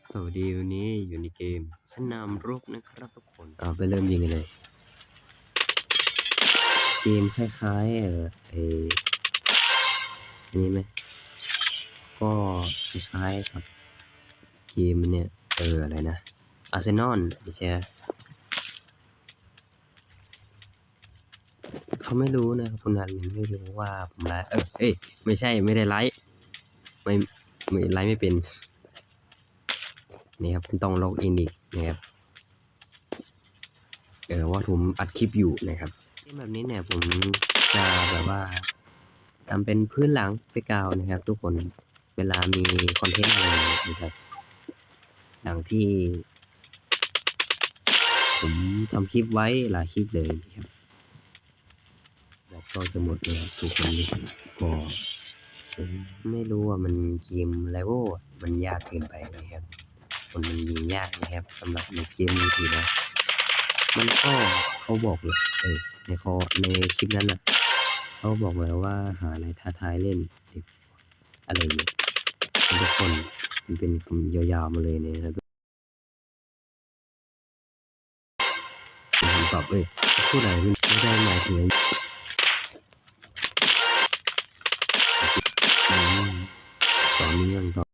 สวัสดีวันนี้อยู่ในเกมสนามรบนะครับทุกคนไปเริ่มยิงกันเลยเกมคล้ายๆอันนี้ไหมก็คล้ายๆกับเกมเนี่ยอะไรนะอาร์เซนอลใช่ไหมเขาไม่รู้นะครับคุณนันไม่รู้ว่าผมไลฟ์ไม่ใช่ไม่ได้ไลฟ์ไม่ไลฟ์ไม่เป็นนี่ครับคุณต้องล็อกอินอีกนะครับว่าผมอัดคลิปอยู่นะครับแบบนี้เนี่ยผมจะแบบว่าทำเป็นพื้นหลังไปกาวนะครับทุกคนเวลามีคอนเทนต์อะไรนะครับอย่างที่ผมทำคลิปไว้หลายคลิปเลยนะครับแล้วก็จะหมดแล้วทุกคนก็ผมไม่รู้ว่ามันเกมเลเวลมันยากเกินไปนะครับมันยิงยากนะครับสำหรับในเกมมือถือนะมันก็เขาบอกเลยในคลิปนั้นนะเขาบอกเลยว่าหาอะไรท้าทายเล่นอะไรอย่างเงี้ยทุกคนมันเป็นคำยาวๆมาเลยนะครับผมตอบพูดอะไรไม่ได้หมายถึงต่อเนื่องต่อ